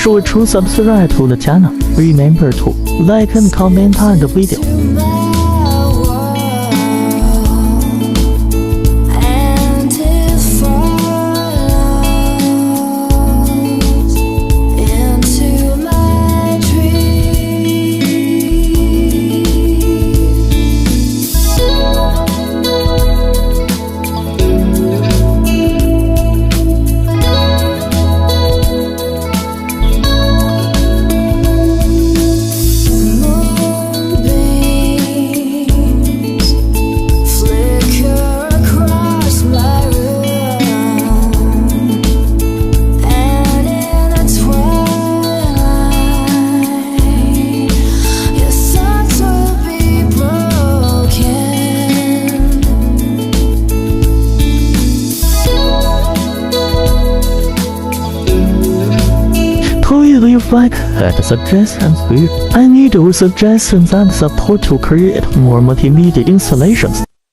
So to subscribe to the channel, remember to like and comment on the video. Please leave like and suggestions below. I need your suggestions and support to create more multimedia installations.